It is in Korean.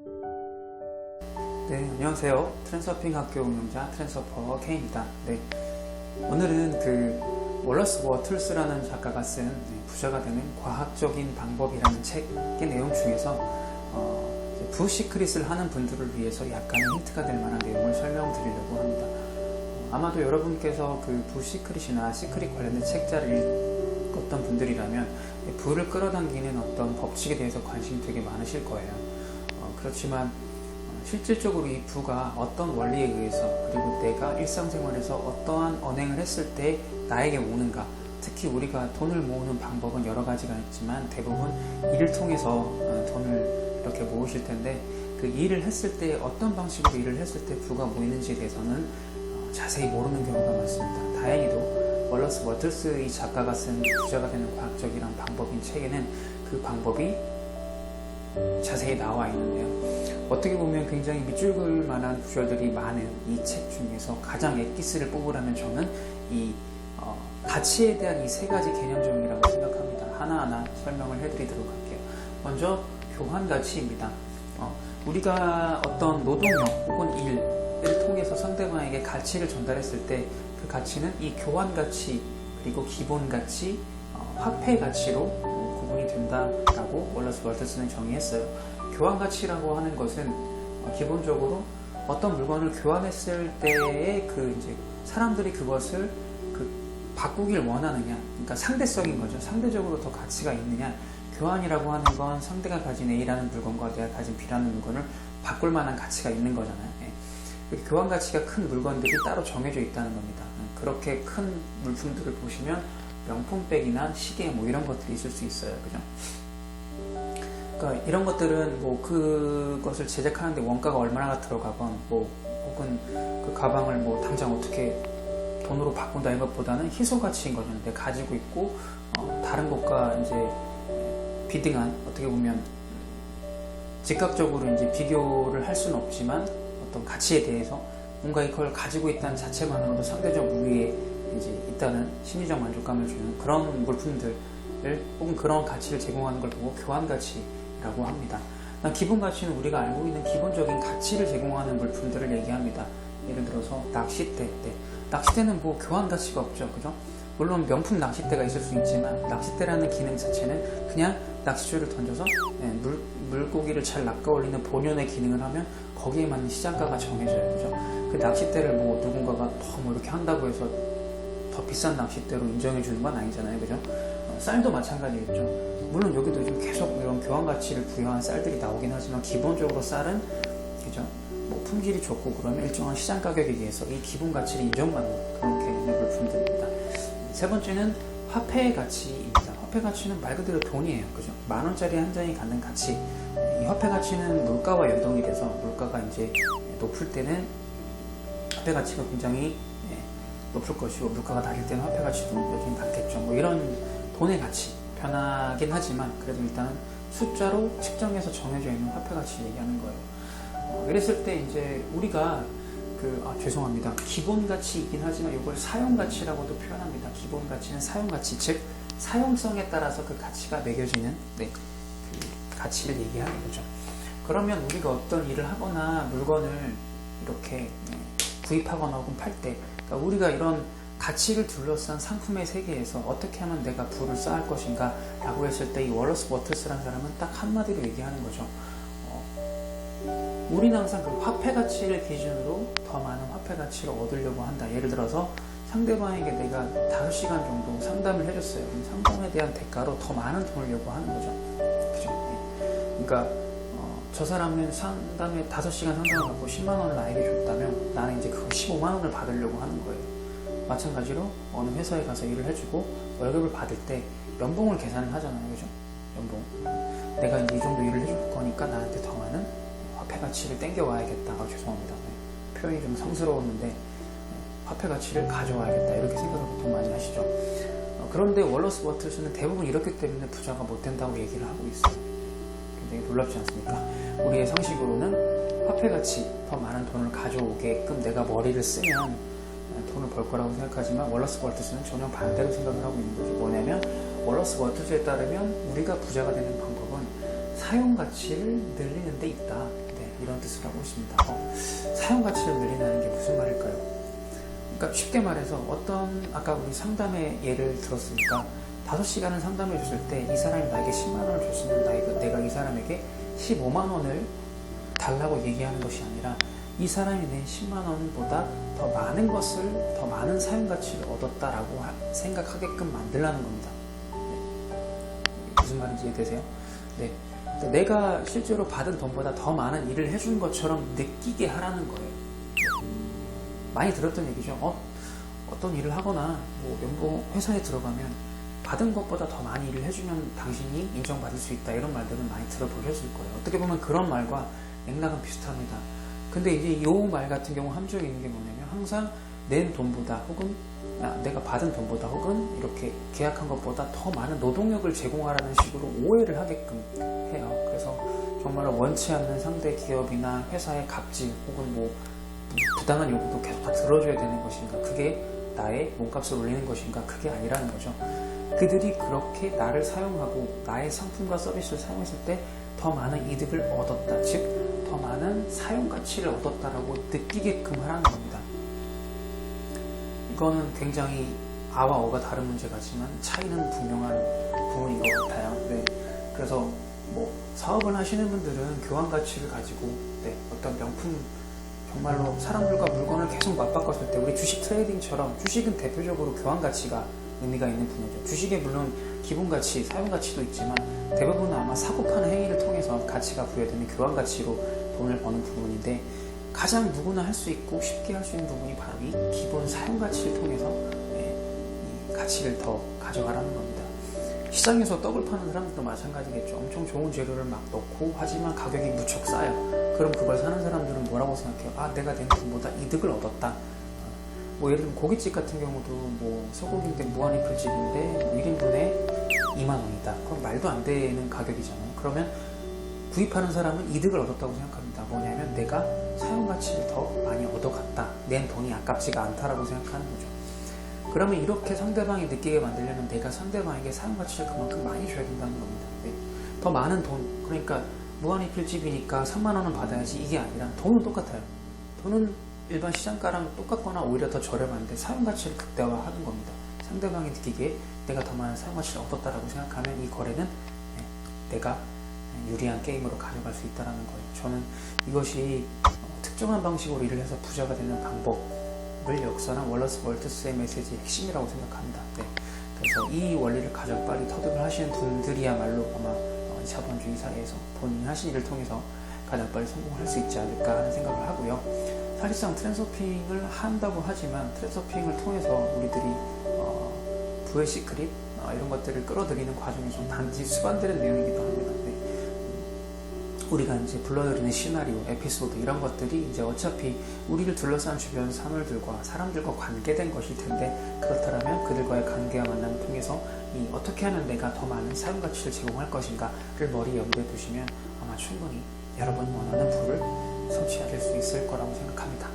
네, 안녕하세요. 트랜서핑 학교 운영자 트랜서퍼 K입니다. 네, 오늘은 월러스 워틀스라는 작가가 쓴 부자가 되는 과학적인 방법이라는 책의 내용 중에서 부시크릿을 하는 분들을 위해서 약간의 힌트가 될 만한 내용을 설명드리려고 합니다. 아마도 여러분께서 그 부시크릿이나 시크릿 관련된 책자를 읽었던 분들이라면 부를 끌어당기는 어떤 법칙에 대해서 관심이 되게 많으실 거예요. 그렇지만 실질적으로 이 부가 어떤 원리에 의해서, 그리고 내가 일상생활에서 어떠한 언행을 했을 때 나에게 오는가, 특히 우리가 돈을 모으는 방법은 여러 가지가 있지만 대부분 일을 통해서 돈을 이렇게 모으실 텐데, 그 일을 했을 때 어떤 방식으로 일을 했을 때 부가 모이는지에 대해서는 자세히 모르는 경우가 많습니다. 다행히도 월러스 워틀스 이 작가가 쓴 부자가 되는 과학적이란 방법인 책에는 그 방법이 자세히 나와 있는데요. 어떻게 보면 굉장히 밑줄 그을 만한 구절들이 많은 이 책 중에서 가장 엑기스를 뽑으라면 저는 이 가치에 대한 이 세 가지 개념 정의라고 생각합니다. 하나하나 설명을 해드리도록 할게요. 먼저 교환 가치입니다. 우리가 어떤 노동력 혹은 일을 통해서 상대방에게 가치를 전달했을 때 그 가치는 이 교환 가치, 그리고 기본 가치, 화폐 가치로 구분이 된다라고 월러스 워틀스는 정의했어요. 교환 가치라고 하는 것은 기본적으로 어떤 물건을 교환했을 때에 이제 사람들이 그것을 바꾸길 원하느냐, 그러니까 상대성인 거죠. 상대적으로 더 가치가 있느냐. 교환이라고 하는 건 상대가 가진 A라는 물건과 내가 가진 B라는 물건을 바꿀 만한 가치가 있는 거잖아요. 교환 가치가 큰 물건들이 따로 정해져 있다는 겁니다. 그렇게 큰 물품들을 보시면 명품백이나 시계 뭐 이런 것들이 있을 수 있어요. 그죠? 그러니까 이런 것들은 그것을 제작하는데 원가가 얼마나 들어가건 혹은 그 가방을 당장 어떻게 돈으로 바꾼다 이런 것보다는 희소 가치인 거죠. 내가 가지고 있고 다른 것과 이제 비등한, 어떻게 보면 즉각적으로 이제 비교를 할 수는 없지만 어떤 가치에 대해서 뭔가 이걸 가지고 있다는 자체만으로도 상대적 우위에 이제 있다는 심리적 만족감을 주는 그런 물품들을 혹은 그런 가치를 제공하는 걸 보고 교환 가치라고 합니다. 기본 가치는 우리가 알고 있는 기본적인 가치를 제공하는 물품들을 얘기합니다. 예를 들어서 낚싯대. 낚싯대는 교환 가치가 없죠. 그죠? 물론 명품 낚싯대가 있을 수 있지만 낚싯대라는 기능 자체는 그냥 낚싯줄을 던져서 물고기를 잘 낚아올리는 본연의 기능을 하면 거기에 맞는 시장가가 정해져요. 그죠? 그 낚싯대를 누군가가 더 이렇게 한다고 해서 더 비싼 낚싯대로 인정해 주는 건 아니잖아요. 그죠? 쌀도 마찬가지겠죠. 물론 여기도 좀 계속 이런 교환 가치를 부여한 쌀들이 나오긴 하지만 기본적으로 쌀은, 그죠? 품질이 좋고 그러면 일정한 시장 가격에 의해서 이 기본 가치를 인정받는 그런 개념의 물품들입니다. 세 번째는 화폐 가치입니다. 화폐 가치는 말 그대로 돈이에요. 그죠? 10,000원짜리 한 장이 갖는 가치. 이 화폐 가치는 물가와 연동이 돼서 물가가 이제 높을 때는 화폐 가치가 굉장히 높을 것이고, 물가가 낮을 때는 화폐 가치도 여전히 낮겠죠. 이런 돈의 가치. 변하긴 하지만 그래도 일단은 숫자로 측정해서 정해져 있는 화폐 가치 얘기하는 거예요. 그랬을 때 이제 우리가 죄송합니다. 기본 가치이긴 하지만 이걸 사용 가치라고도 표현합니다. 기본 가치는 사용 가치, 즉 사용성에 따라서 그 가치가 매겨지는 그 가치를 얘기하는 거죠. 그러면 우리가 어떤 일을 하거나 물건을 이렇게 구입하거나 혹은 팔 때, 그러니까 우리가 이런 가치를 둘러싼 상품의 세계에서 어떻게 하면 내가 부를 쌓을 것인가 라고 했을 때 이 월러스 워틀스라는 사람은 딱 한마디로 얘기하는 거죠. 우리는 항상 그 화폐 가치를 기준으로 더 많은 화폐 가치를 얻으려고 한다. 예를 들어서 상대방에게 내가 5시간 정도 상담을 해줬어요. 그럼 상담에 대한 대가로 더 많은 돈을 요구하는 거죠. 그죠? 그러니까 저 사람은 상담에 5시간 상담을 받고 10만 원을 나에게 줬다면 나는 이제 그 15만 원을 받으려고 하는 거예요. 마찬가지로 어느 회사에 가서 일을 해주고 월급을 받을 때 연봉을 계산을 하잖아요. 그죠? 연봉. 내가 이 정도 일을 해줄 거니까 나한테 더 많은 화폐 가치를 땡겨와야겠다. 죄송합니다. 표현이 좀 성스러웠는데 화폐 가치를 가져와야겠다. 이렇게 생각을 보통 많이 하시죠. 그런데 월러스 워틀스는 대부분 이렇기 때문에 부자가 못 된다고 얘기를 하고 있어요. 굉장히 놀랍지 않습니까? 우리의 상식으로는 화폐 가치, 더 많은 돈을 가져오게끔 내가 머리를 쓰면 돈을 벌 거라고 생각하지만 월러스 워틀스는 전혀 반대로 생각을 하고 있는 거죠. 뭐냐면 월러스 워틀스에 따르면 우리가 부자가 되는 방법은 사용 가치를 늘리는 데 있다. 이런 뜻을 하고 있습니다. 사용 가치를 늘린다는 게 무슨 말일까요? 그러니까 쉽게 말해서 아까 우리 상담의 예를 들었으니까 5시간을 상담해 줬을 때 이 사람이 나에게 10만 원을 줬으면 내가 이 사람에게 15만 원을 달라고 얘기하는 것이 아니라 이 사람이 낸 10만 원보다 더 많은 사용 가치를 얻었다라고 생각하게끔 만들라는 겁니다. 네. 무슨 말인지 이해되세요? 네. 내가 실제로 받은 돈보다 더 많은 일을 해준 것처럼 느끼게 하라는 거예요. 많이 들었던 얘기죠. 어떤 일을 하거나 연봉 회사에 들어가면 받은 것보다 더 많이 일을 해주면 당신이 인정받을 수 있다, 이런 말들은 많이 들어보셨을 거예요. 어떻게 보면 그런 말과 맥락은 비슷합니다. 근데 이제 이 말 같은 경우 함정이 있는 게 뭐냐면 항상 낸 돈보다 혹은 내가 받은 돈보다 혹은 이렇게 계약한 것보다 더 많은 노동력을 제공하라는 식으로 오해를 하게끔 해요. 그래서 정말 원치 않는 상대 기업이나 회사의 갑질 혹은 부당한 요구도 계속 다 들어줘야 되는 것인가, 그게 나의 몸값을 올리는 것인가, 그게 아니라는 거죠. 그들이 그렇게 나를 사용하고 나의 상품과 서비스를 사용했을 때 더 많은 이득을 얻었다, 즉 더 많은 사용 가치를 얻었다라고 느끼게끔 하라는 겁니다. 이거는 굉장히 아와 어가 다른 문제 같지만 차이는 분명한 부분인 것 같아요. 네. 그래서 사업을 하시는 분들은 교환 가치를 가지고 어떤 명품, 정말로 사람들과 물건을 계속 맞바꿨을 때 우리 주식 트레이딩처럼, 주식은 대표적으로 교환 가치가 의미가 있는 분야죠. 주식에 물론 기본 가치, 사용 가치도 있지만 대부분은 아마 사고 파는 행위를 통해서 가치가 부여되는 교환 가치로 돈을 버는 부분인데, 가장 누구나 할 수 있고 쉽게 할 수 있는 부분이 바로 이 기본 사용 가치를 통해서 이 가치를 더 가져가라는 겁니다. 시장에서 떡을 파는 사람들도 마찬가지겠죠. 엄청 좋은 재료를 막 넣고 하지만 가격이 무척 싸요. 그럼 그걸 사는 사람들은 뭐라고 생각해요? 내가 낸 돈보다 이득을 얻었다. 예를 들면 고깃집 같은 경우도 소고기인데 무한리필집인데 1인분에 2만 원이다. 그럼 말도 안 되는 가격이잖아요. 그러면 구입하는 사람은 이득을 얻었다고 생각합니다. 뭐냐면 내가 사용 가치를 더 많이 얻어갔다, 낸 돈이 아깝지가 않다라고 생각하는 거죠. 그러면 이렇게 상대방이 느끼게 만들려면 내가 상대방에게 사용 가치를 그만큼 많이 줘야 된다는 겁니다. 네. 더 많은 돈, 그러니까 무한리필집이니까 3만 원은 받아야지, 이게 아니라 돈은 똑같아요. 돈은 일반 시장가랑 똑같거나 오히려 더 저렴한데 사용 가치를 극대화하는 겁니다. 상대방이 느끼기에 내가 더 많은 사용 가치를 얻었다라고 생각하면 이 거래는 내가 유리한 게임으로 가져갈 수 있다는 거예요. 저는 이것이 특정한 방식으로 일을 해서 부자가 되는 방법을 역사랑 월러스 월트스의 메시지의 핵심이라고 생각합니다. 네. 그래서 이 원리를 가장 빨리 터득을 하시는 분들이야말로 아마 자본주의 사회에서 본인이 하신 일을 통해서 가장 빨리 성공할 수 있지 않을까 하는 생각을 하고요. 사실상 트랜스쇼핑을 한다고 하지만 트랜스쇼핑을 통해서 우리들이 부의 시크릿 이런 것들을 끌어들이는 과정에서 단지 수반되는 내용이기도 합니다. 네. 우리가 이제 불러들이는 시나리오, 에피소드 이런 것들이 이제 어차피 우리를 둘러싼 주변 사물들과 사람들과 관계된 것일 텐데, 그렇다면 그들과의 관계와 만남을 통해서 어떻게 하면 내가 더 많은 사용 가치를 제공할 것인가를 머리에 염두에 두시면 아마 충분히 여러분이 원하는 부를 성취하실 수 있을 거라고 생각합니다.